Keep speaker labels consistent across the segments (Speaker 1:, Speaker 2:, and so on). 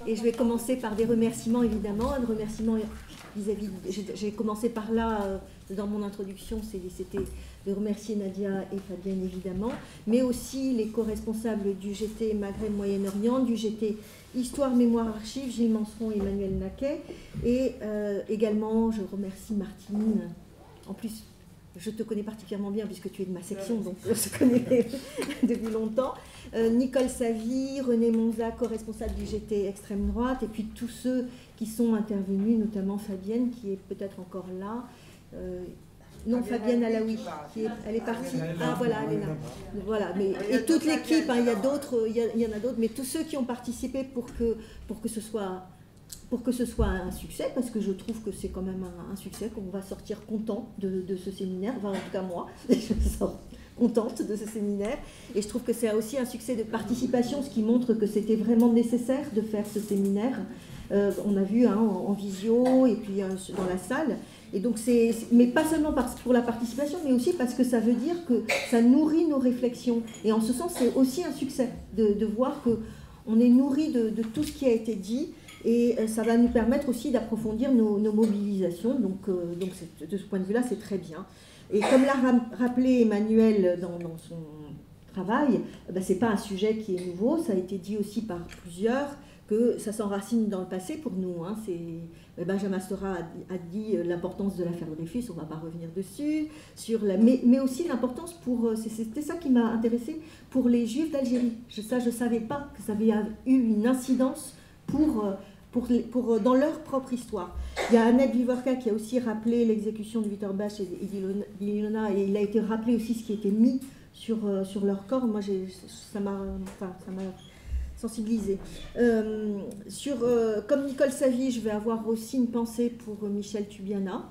Speaker 1: Et je vais commencer par des remerciements, évidemment. Un remerciement vis-à-vis, j'ai commencé par là, dans mon introduction, c'était de remercier Nadia et Fabienne, évidemment, mais aussi les co-responsables du GT Maghreb-Moyen-Orient, du GT Histoire, Mémoire, Archives, Gilles Manseron et Emmanuel Naquet. Et également, je remercie Martine. En plus, je te connais particulièrement bien puisque tu es de ma section, donc on se connaît depuis longtemps. Nicole Savy, René Monza, co-responsable du GT Extrême Droite, et puis tous ceux qui sont intervenus, notamment Fabienne, qui est peut-être encore là. Non, Fabienne Alaoui, elle est partie. Ah voilà, elle est là. Voilà, mais, et toute l'équipe, hein, il y a d'autres, il y en a d'autres, mais tous ceux qui ont participé pour que ce soit un succès, parce que je trouve que c'est quand même un succès, qu'on va sortir content de ce séminaire, enfin en tout cas moi, je sors contente de ce séminaire, et je trouve que c'est aussi un succès de participation, ce qui montre que c'était vraiment nécessaire de faire ce séminaire. On a vu hein, en visio et puis dans la salle, et donc mais pas seulement pour la participation, mais aussi parce que ça veut dire que ça nourrit nos réflexions, et en ce sens c'est aussi un succès de voir qu'on est nourri de tout ce qui a été dit. Et ça va nous permettre aussi d'approfondir nos mobilisations. Donc de ce point de vue-là, c'est très bien. Et comme l'a rappelé Emmanuel dans son travail, ben, ce n'est pas un sujet qui est nouveau. Ça a été dit aussi par plusieurs, que ça s'enracine dans le passé pour nous. Hein. Benjamin Stora a dit l'importance de l'affaire Dreyfus, on ne va pas revenir dessus. Mais aussi l'importance c'était ça qui m'a intéressée, pour les Juifs d'Algérie. Je ne savais pas que ça avait eu une incidence dans leur propre histoire. Il y a Annette Vivorka qui a aussi rappelé l'exécution de Victor Bach et d'Ilona, et il a été rappelé aussi ce qui était mis sur leur corps. Moi, ça m'a sensibilisée. Comme Nicole Savy, je vais avoir aussi une pensée pour Michel Tubiana,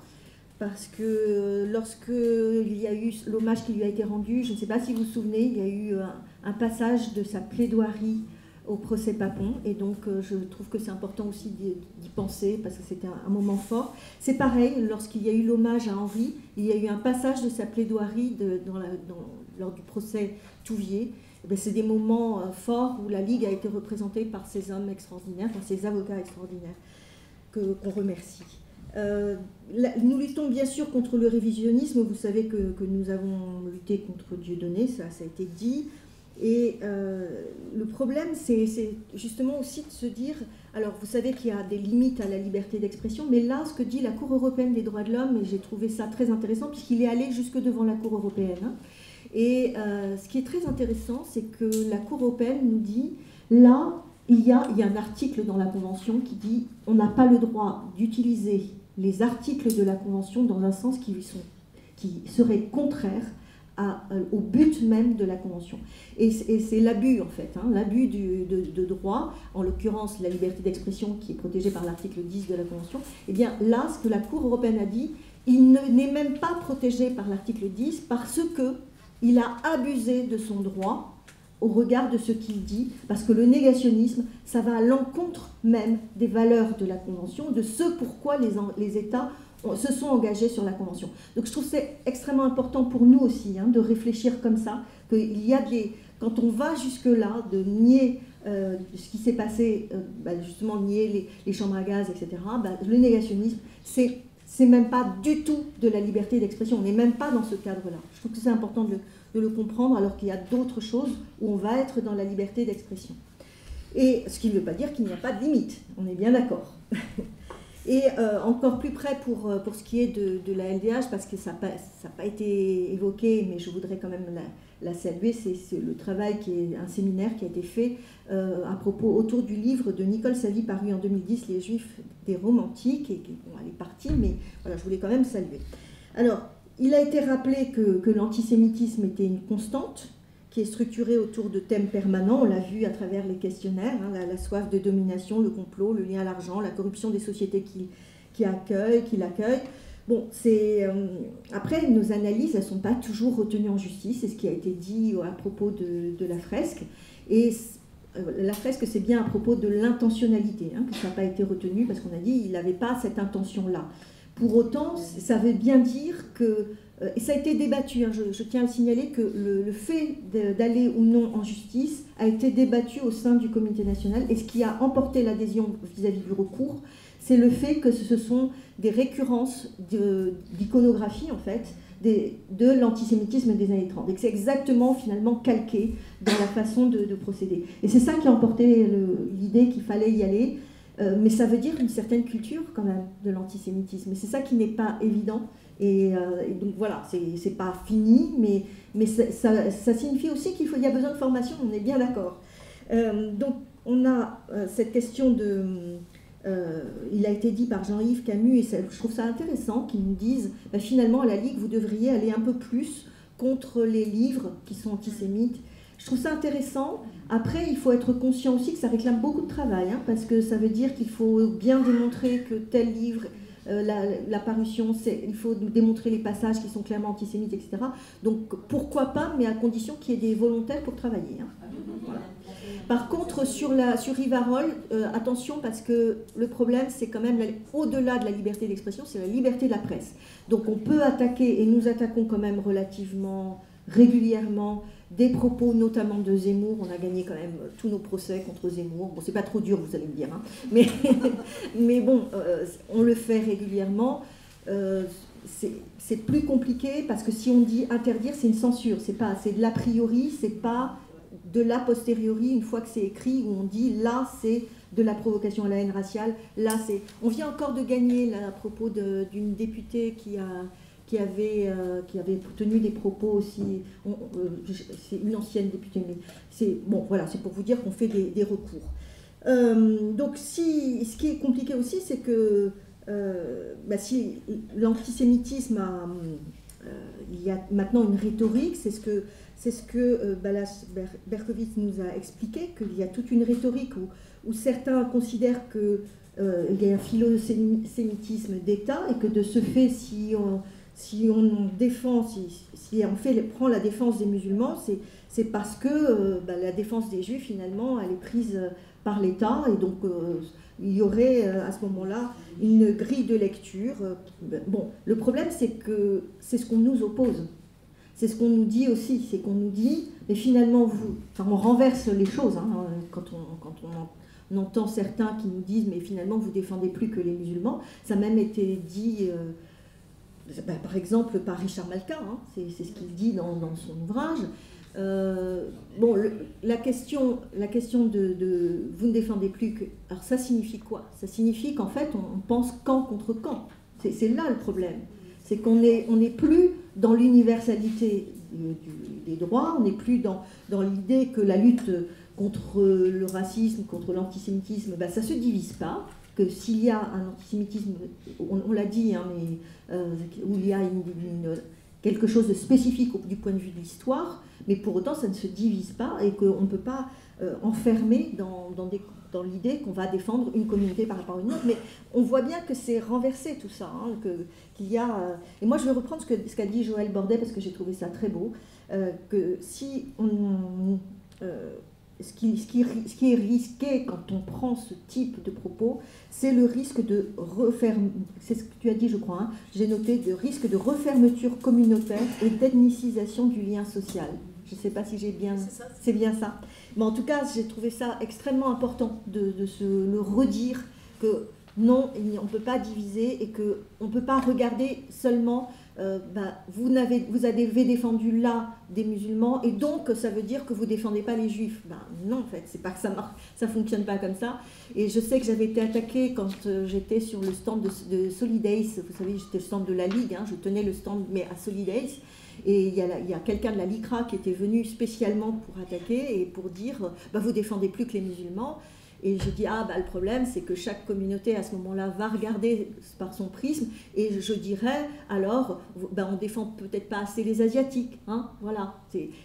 Speaker 1: parce que lorsqu'il y a eu l'hommage qui lui a été rendu, je ne sais pas si vous vous souvenez, il y a eu un passage de sa plaidoirie au procès Papon, et donc je trouve que c'est important aussi d'y penser, parce que c'était un moment fort. C'est pareil, lorsqu'il y a eu l'hommage à Henri, il y a eu un passage de sa plaidoirie lors du procès Touvier. C'est des moments forts où la Ligue a été représentée par ces hommes extraordinaires, par ces avocats extraordinaires qu'on remercie. Nous luttons bien sûr contre le révisionnisme. Vous savez que nous avons lutté contre Dieudonné, ça a été dit. Et le problème, c'est justement aussi de se dire, alors vous savez qu'il y a des limites à la liberté d'expression, mais là, ce que dit la Cour européenne des droits de l'homme, et j'ai trouvé ça très intéressant, puisqu'il est allé jusque devant la Cour européenne, hein, et ce qui est très intéressant, c'est que la Cour européenne nous dit, là, il y a un article dans la Convention qui dit on n'a pas le droit d'utiliser les articles de la Convention dans un sens qui serait contraire au but même de la Convention. Et c'est l'abus, en fait, hein, l'abus de droit, en l'occurrence la liberté d'expression qui est protégée par l'article 10 de la Convention. Et bien là, ce que la Cour européenne a dit, il n'est même pas protégé par l'article 10 parce qu'il a abusé de son droit au regard de ce qu'il dit, parce que le négationnisme, ça va à l'encontre même des valeurs de la Convention, de ce pourquoi les États se sont engagés sur la Convention. Donc je trouve que c'est extrêmement important pour nous aussi hein, de réfléchir comme ça, qu'il y a quand on va jusque-là, de nier ce qui s'est passé, justement nier les chambres à gaz, etc., le négationnisme, c'est même pas du tout de la liberté d'expression, on n'est même pas dans ce cadre-là. Je trouve que c'est important de le comprendre, alors qu'il y a d'autres choses où on va être dans la liberté d'expression. Et ce qui ne veut pas dire qu'il n'y a pas de limite, on est bien d'accord. Et encore plus près pour ce qui est de la LDH, parce que ça n'a pas été évoqué, mais je voudrais quand même la saluer, c'est le travail qui est un séminaire qui a été fait à propos autour du livre de Nicole Savy paru en 2010, Les Juifs des Romantiques, et bon, elle est partie, mais voilà, je voulais quand même saluer. Alors, il a été rappelé que l'antisémitisme était une constante, qui est structurée autour de thèmes permanents, on l'a vu à travers les questionnaires, hein, la soif de domination, le complot, le lien à l'argent, la corruption des sociétés qui l'accueillent. Bon, après, nos analyses, elles ne sont pas toujours retenues en justice, c'est ce qui a été dit à propos de la fresque. Et la fresque, c'est bien à propos de l'intentionnalité, hein, que ça n'a pas été retenu, parce qu'on a dit qu'il n'avait pas cette intention-là. Pour autant, ça veut bien dire que et ça a été débattu, hein, je tiens à le signaler que le fait d'aller ou non en justice a été débattu au sein du comité national, et ce qui a emporté l'adhésion vis-à-vis du recours, c'est le fait que ce sont des récurrences d'iconographie, en fait, de l'antisémitisme des années 30. Et que c'est exactement, finalement, calqué dans la façon de procéder. Et c'est ça qui a emporté l'idée qu'il fallait y aller, mais ça veut dire une certaine culture, quand même, de l'antisémitisme. Et c'est ça qui n'est pas évident. Et donc voilà, c'est pas fini, mais ça signifie aussi qu'il y a besoin de formation, on est bien d'accord. Donc on a cette question de... il a été dit par Jean-Yves Camus, et je trouve ça intéressant qu'ils nous disent, finalement à la Ligue, vous devriez aller un peu plus contre les livres qui sont antisémites. Je trouve ça intéressant. Après, il faut être conscient aussi que ça réclame beaucoup de travail, hein, parce que ça veut dire qu'il faut bien démontrer que tel livre... la parution, il faut démontrer les passages qui sont clairement antisémites, etc. Donc pourquoi pas, mais à condition qu'il y ait des volontaires pour travailler. Hein. Voilà. Par contre, sur Rivarol, attention, parce que le problème, c'est quand même, au-delà de la liberté d'expression, c'est la liberté de la presse. Donc on peut attaquer, et nous attaquons quand même relativement régulièrement, des propos notamment de Zemmour. On a gagné quand même tous nos procès contre Zemmour. Bon, c'est pas trop dur, vous allez me dire, hein. Mais bon, on le fait régulièrement. C'est plus compliqué parce que si on dit interdire, c'est une censure. C'est de l'a priori, c'est pas de l'a posteriori, une fois que c'est écrit, où on dit là, c'est de la provocation à la haine raciale. Là, c'est... On vient encore de gagner là, à propos d'une députée qui avait tenu des propos aussi, c'est une ancienne députée, mais c'est bon, voilà, c'est pour vous dire qu'on fait des recours. Donc, ce qui est compliqué aussi, c'est que si l'antisémitisme il y a maintenant une rhétorique, c'est ce que Balázs Berkowitz nous a expliqué, qu'il y a toute une rhétorique où certains considèrent qu'il y a un philosémitisme d'État, et que de ce fait, si on défend, si on prend la défense des musulmans, c'est parce que la défense des juifs, finalement, elle est prise par l'État, et donc il y aurait à ce moment-là une grille de lecture. Bon, le problème, c'est que c'est ce qu'on nous oppose. C'est ce qu'on nous dit aussi, c'est qu'on nous dit, mais finalement, on renverse les choses, hein, quand on entend certains qui nous disent, mais finalement, vous défendez plus que les musulmans. Ça a même été dit... par exemple par Richard Malka, hein, c'est ce qu'il dit dans son ouvrage. La question de vous ne défendez plus que... Alors ça signifie quoi? Ça signifie qu'en fait on pense camp contre camp. C'est là le problème. C'est qu'on n'est plus dans l'universalité des droits, on n'est plus dans l'idée que la lutte contre le racisme, contre l'antisémitisme, ça ne se divise pas. Que s'il y a un antisémitisme, on l'a dit, hein, mais où il y a quelque chose de spécifique du point de vue de l'histoire, mais pour autant ça ne se divise pas, et qu'on ne peut pas enfermer dans l'idée qu'on va défendre une communauté par rapport à une autre. Mais on voit bien que c'est renversé tout ça, hein, qu'il y a... et moi je vais reprendre ce qu'a dit Joël Bordet, parce que j'ai trouvé ça très beau, que si on... Ce qui est risqué quand on prend ce type de propos, c'est le risque de refermer, c'est ce que tu as dit je crois, hein, j'ai noté, de risque de refermeture communautaire et d'ethnicisation du lien social. Je ne sais pas si j'ai bien... C'est bien ça. Mais en tout cas, j'ai trouvé ça extrêmement important de se le redire, que non, on ne peut pas diviser, et qu'on ne peut pas regarder seulement... vous avez défendu là des musulmans, et donc ça veut dire que vous ne défendez pas les juifs. Non, en fait, c'est pas que ça marche, ça fonctionne pas comme ça. Et je sais que j'avais été attaquée quand j'étais sur le stand de Solidays. Vous savez, j'étais le stand de la Ligue, hein, je tenais le stand mais à Solidays. Et il y a quelqu'un de la LICRA qui était venu spécialement pour attaquer et pour dire vous défendez plus que les musulmans. Et j'ai dit, le problème, c'est que chaque communauté, à ce moment-là, va regarder par son prisme, et je dirais, alors, on défend peut-être pas assez les Asiatiques. Hein, voilà.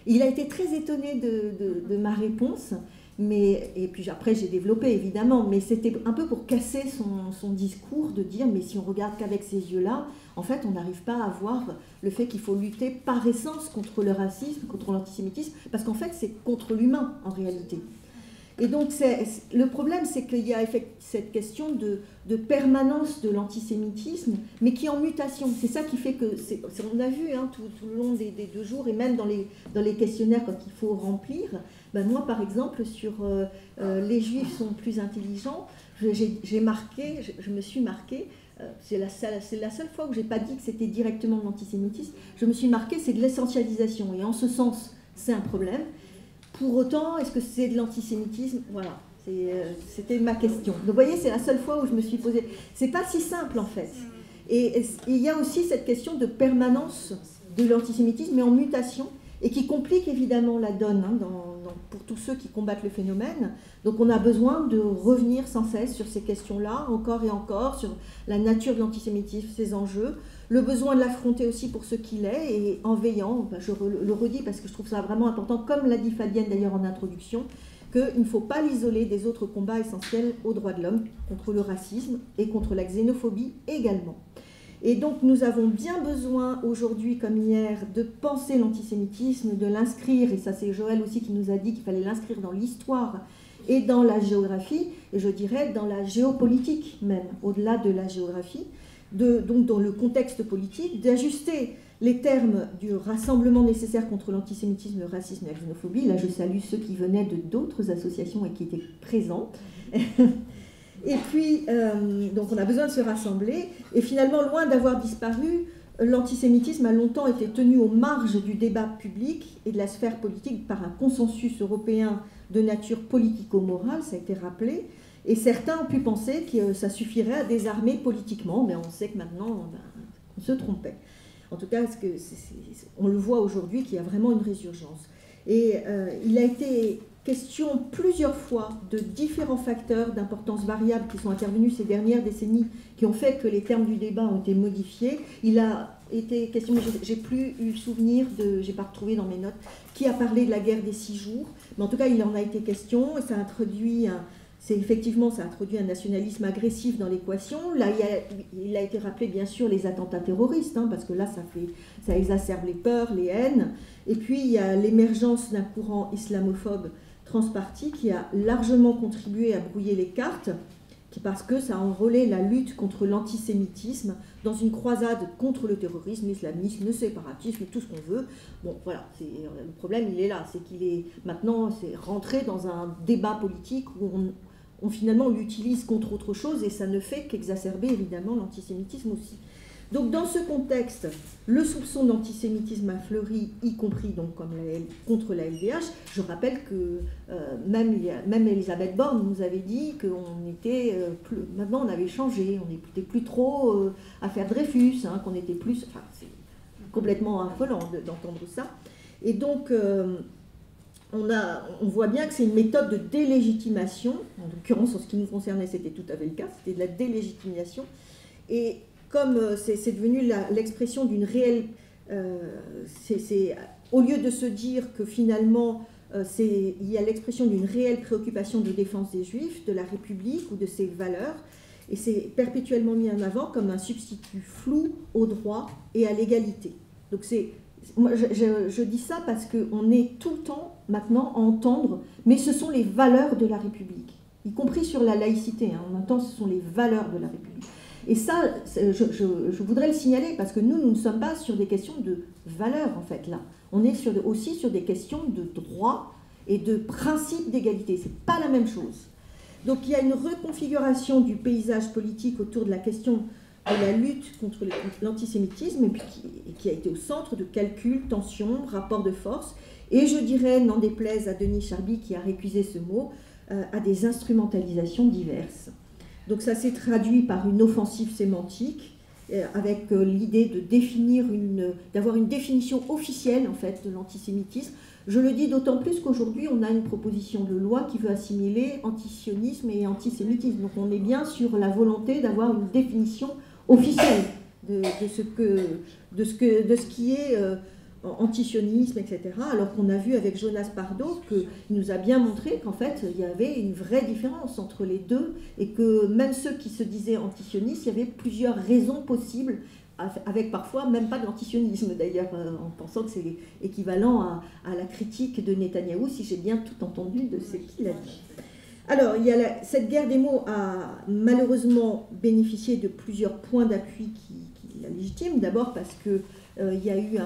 Speaker 1: Il a été très étonné de ma réponse, et puis après, j'ai développé, évidemment, mais c'était un peu pour casser son discours, de dire, mais si on regarde qu'avec ces yeux-là, en fait, on n'arrive pas à voir le fait qu'il faut lutter par essence contre le racisme, contre l'antisémitisme, parce qu'en fait, c'est contre l'humain, en réalité. Et donc, le problème, c'est qu'il y a cette question de permanence de l'antisémitisme, mais qui est en mutation. C'est ça qui fait que, on a vu hein, tout le long des 2 jours, et même dans les questionnaires quand il faut remplir, ben moi, par exemple, sur les Juifs sont plus intelligents, je me suis marqué, c'est la seule fois où je n'ai pas dit que c'était directement de l'antisémitisme, je me suis marqué, c'est de l'essentialisation. Et en ce sens, c'est un problème. Pour autant, est-ce que c'est de l'antisémitisme? Voilà, c'était ma question. Donc vous voyez, c'est la seule fois où je me suis posé. C'est pas si simple en fait. Et il y a aussi cette question de permanence de l'antisémitisme, mais en mutation, et qui complique évidemment la donne hein, pour tous ceux qui combattent le phénomène. Donc on a besoin de revenir sans cesse sur ces questions-là, encore et encore, sur la nature de l'antisémitisme, ses enjeux, le besoin de l'affronter aussi pour ce qu'il est, et en veillant, je le redis parce que je trouve ça vraiment important, comme l'a dit Fabienne d'ailleurs en introduction, qu'il ne faut pas l'isoler des autres combats essentiels aux droits de l'homme, contre le racisme et contre la xénophobie également. Et donc nous avons bien besoin aujourd'hui, comme hier, de penser l'antisémitisme, de l'inscrire, et ça c'est Joël aussi qui nous a dit qu'il fallait l'inscrire dans l'histoire et dans la géographie, et je dirais dans la géopolitique même, au-delà de la géographie, donc dans le contexte politique, d'ajuster les termes du rassemblement nécessaire contre l'antisémitisme, le racisme et la xénophobie. Là je salue ceux qui venaient de d'autres associations et qui étaient présents. Et puis, donc on a besoin de se rassembler. Et finalement, loin d'avoir disparu, l'antisémitisme a longtemps été tenu aux marges du débat public et de la sphère politique par un consensus européen de nature politico-morale, ça a été rappelé. Et certains ont pu penser que ça suffirait à désarmer politiquement, mais on sait que maintenant, on se trompait. En tout cas, on le voit aujourd'hui qu'il y a vraiment une résurgence. Et il a été question plusieurs fois de différents facteurs d'importance variable qui sont intervenus ces dernières décennies, qui ont fait que les termes du débat ont été modifiés. Il a été question, j'ai plus eu souvenir j'ai pas retrouvé dans mes notes, qui a parlé de la guerre des 6 jours, mais en tout cas il en a été question, et ça a introduit ça a introduit un nationalisme agressif dans l'équation. Là, il a été rappelé, bien sûr, les attentats terroristes, hein, parce que là, ça exacerbe les peurs, les haines. Et puis, il y a l'émergence d'un courant islamophobe transparti qui a largement contribué à brouiller les cartes, parce que ça a enrôlé la lutte contre l'antisémitisme dans une croisade contre le terrorisme, l'islamisme, le séparatisme, tout ce qu'on veut. Bon, voilà, le problème, il est là, c'est maintenant, c'est rentré dans un débat politique où on finalement l'utilise contre autre chose, et ça ne fait qu'exacerber évidemment l'antisémitisme aussi. Donc dans ce contexte, le soupçon d'antisémitisme a fleuri, y compris donc contre la LDH. Je rappelle que même Elisabeth Borne nous avait dit qu'on était maintenant on avait changé, on n'était plus trop affaire Dreyfus, hein, qu'on était plus, enfin c'est complètement affolant d'entendre ça. Et donc on voit bien que c'est une méthode de délégitimation. En l'occurrence, en ce qui nous concernait, c'était tout à fait le cas, c'était de la délégitimation. Et comme c'est devenu l'expression d'une réelle... au lieu de se dire que finalement, il y a l'expression d'une réelle préoccupation de défense des Juifs, de la République ou de ses valeurs, et c'est perpétuellement mis en avant comme un substitut flou au droit et à l'égalité. Donc moi, je dis ça parce qu'on est tout le temps maintenant à entendre, mais ce sont les valeurs de la République, y compris sur la laïcité, hein, on entend ce sont les valeurs de la République. Et ça, je voudrais le signaler, parce que nous ne sommes pas sur des questions de valeurs, en fait, là. On est aussi sur des questions de droit et de principe d'égalité. Ce n'est pas la même chose. Donc il y a une reconfiguration du paysage politique autour de la question de la lutte contre l'antisémitisme, et puis qui a été au centre de calculs, tensions, rapports de force, et je dirais, n'en déplaise à Denis Charby qui a récusé ce mot, à des instrumentalisations diverses. Donc ça s'est traduit par une offensive sémantique, avec l'idée d'avoir une définition officielle en fait, de l'antisémitisme. Je le dis d'autant plus qu'aujourd'hui, on a une proposition de loi qui veut assimiler antisionisme et antisémitisme. Donc on est bien sur la volonté d'avoir une définition officielle de ce qui est antisionisme, etc. Alors qu'on a vu avec Jonas Pardo qu'il nous a bien montré qu'en fait, il y avait une vraie différence entre les deux, et que même ceux qui se disaient antisionistes, il y avait plusieurs raisons possibles, avec parfois même pas de l'antisionisme d'ailleurs, en pensant que c'est équivalent à la critique de Netanyahou, si j'ai bien tout entendu de ce qu'il a dit. Alors, cette guerre des mots a malheureusement bénéficié de plusieurs points d'appui qui la légitiment. D'abord parce qu'il y a eu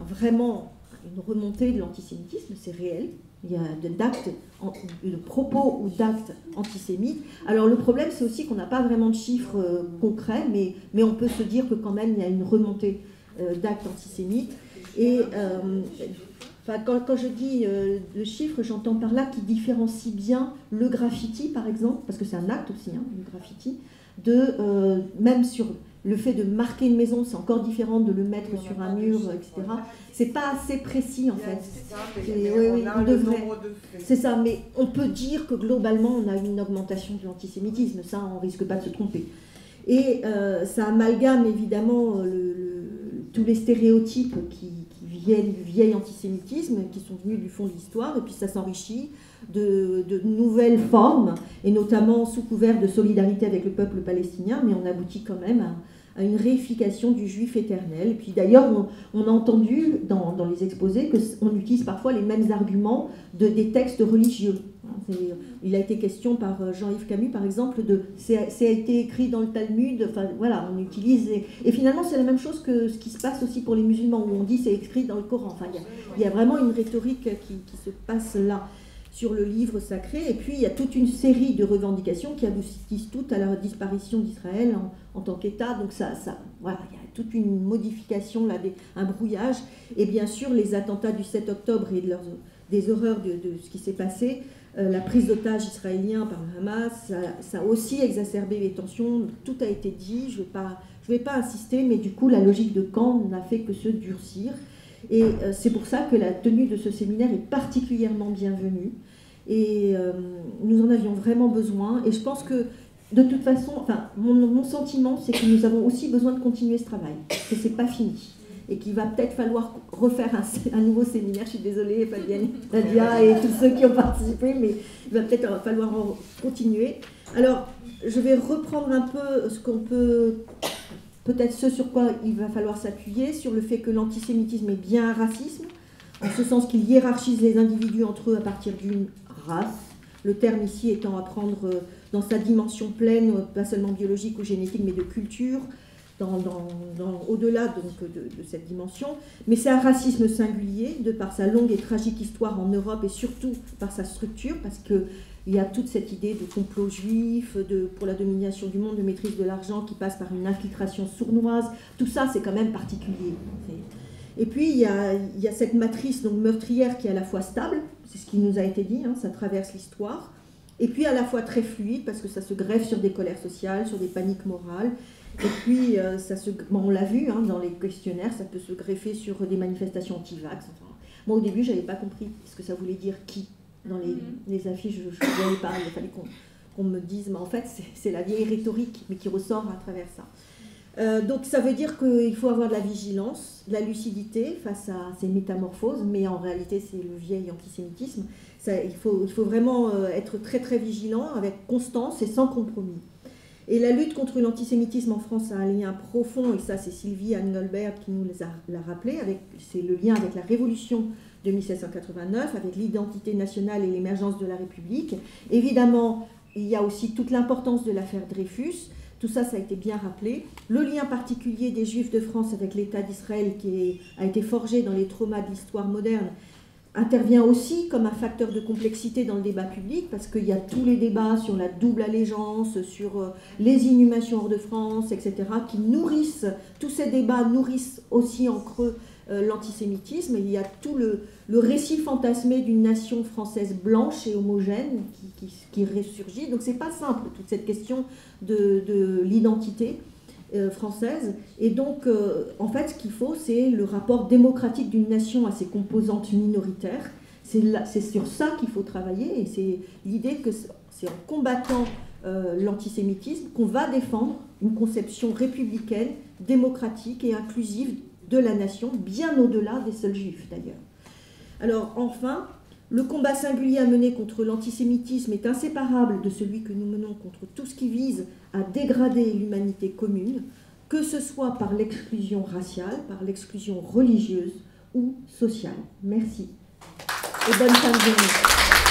Speaker 1: vraiment une remontée de l'antisémitisme, c'est réel. Il y a de propos ou d'actes antisémites. Alors le problème, c'est aussi qu'on n'a pas vraiment de chiffres concrets, mais on peut se dire que quand même, il y a une remontée d'actes antisémites. Et quand je dis le chiffre, j'entends par là qui différencie bien le graffiti, par exemple, parce que c'est un acte aussi, hein, le graffiti, même sur le fait de marquer une maison, c'est encore différent de le mettre sur un mur, etc. C'est pas assez précis, en fait. On devrait. C'est ça, mais on peut dire que globalement, on a une augmentation de l'antisémitisme. Ça, on risque pas de se tromper. Et ça amalgame évidemment tous les stéréotypes qui viennent du vieil antisémitisme, qui sont venus du fond de l'histoire, et puis ça s'enrichit de nouvelles formes, et notamment sous couvert de solidarité avec le peuple palestinien, mais on aboutit quand même à une réification du juif éternel. Et puis d'ailleurs, on a entendu dans les exposés qu'on utilise parfois les mêmes arguments des textes religieux. Il a été question par Jean-Yves Camus, par exemple, ça a été écrit dans le Talmud, enfin voilà, on utilise... Et finalement, c'est la même chose que ce qui se passe aussi pour les musulmans, où on dit c'est écrit dans le Coran. Enfin, il y a vraiment une rhétorique qui se passe là, sur le livre sacré, et puis il y a toute une série de revendications qui aboutissent toutes à la disparition d'Israël en tant qu'État, donc voilà, il y a toute une modification, là, un brouillage, et bien sûr les attentats du 7 octobre et des horreurs de ce qui s'est passé, la prise d'otages israéliens par le Hamas, ça a aussi exacerbé les tensions, tout a été dit, je vais pas insister, mais du coup la logique de camp n'a fait que se durcir. Et c'est pour ça que la tenue de ce séminaire est particulièrement bienvenue. Et nous en avions vraiment besoin. Et je pense que, de toute façon, enfin, mon sentiment, c'est que nous avons aussi besoin de continuer ce travail. Que ce n'est pas fini. Et qu'il va peut-être falloir refaire un nouveau séminaire. Je suis désolée, Fabienne, Nadia et tous ceux qui ont participé, mais il va peut-être falloir en continuer. Alors, je vais reprendre un peu ce qu'on peut... Peut-être ce sur quoi il va falloir s'appuyer, sur le fait que l'antisémitisme est bien un racisme, en ce sens qu'il hiérarchise les individus entre eux à partir d'une race, le terme ici étant à prendre dans sa dimension pleine, pas seulement biologique ou génétique, mais de culture, au-delà donc de cette dimension. Mais c'est un racisme singulier, de par sa longue et tragique histoire en Europe et surtout par sa structure, parce que il y a toute cette idée de complot juif, pour la domination du monde, de maîtrise de l'argent qui passe par une infiltration sournoise. Tout ça, c'est quand même particulier. Et puis, il y a cette matrice donc, meurtrière qui est à la fois stable, c'est ce qui nous a été dit, hein, ça traverse l'histoire, et puis à la fois très fluide, parce que ça se greffe sur des colères sociales, sur des paniques morales, et puis on l'a vu hein, dans les questionnaires, ça peut se greffer sur des manifestations anti-vax. Enfin, moi, au début, je n'avais pas compris ce que ça voulait dire qui. Dans les affiches, je ne voyais pas, il fallait qu'on me dise, mais en fait, c'est la vieille rhétorique, mais qui ressort à travers ça. Donc ça veut dire qu'il faut avoir de la vigilance, de la lucidité face à ces métamorphoses, mais en réalité, c'est le vieil antisémitisme. Il faut vraiment être très très vigilant, avec constance et sans compromis. Et la lutte contre l'antisémitisme en France a un lien profond, et ça c'est Sylvie Engelbert qui nous l'a rappelé, c'est le lien avec la révolution de 1789, avec l'identité nationale et l'émergence de la République. Évidemment, il y a aussi toute l'importance de l'affaire Dreyfus. Tout ça, ça a été bien rappelé. Le lien particulier des Juifs de France avec l'État d'Israël qui a été forgé dans les traumas de l'histoire moderne intervient aussi comme un facteur de complexité dans le débat public, parce qu'il y a tous les débats sur la double allégeance, sur les inhumations hors de France, etc., qui nourrissent, tous ces débats nourrissent aussi en creux l'antisémitisme. Il y a tout le récit fantasmé d'une nation française blanche et homogène qui ressurgit. Donc c'est pas simple, toute cette question de l'identité française. Et donc, en fait, ce qu'il faut, c'est le rapport démocratique d'une nation à ses composantes minoritaires. C'est sur ça qu'il faut travailler, et c'est l'idée que c'est en combattant l'antisémitisme qu'on va défendre une conception républicaine, démocratique et inclusive de la nation, bien au-delà des seuls juifs d'ailleurs. Alors enfin, le combat singulier à mener contre l'antisémitisme est inséparable de celui que nous menons contre tout ce qui vise à dégrader l'humanité commune, que ce soit par l'exclusion raciale, par l'exclusion religieuse ou sociale. Merci et bonne fin de journée.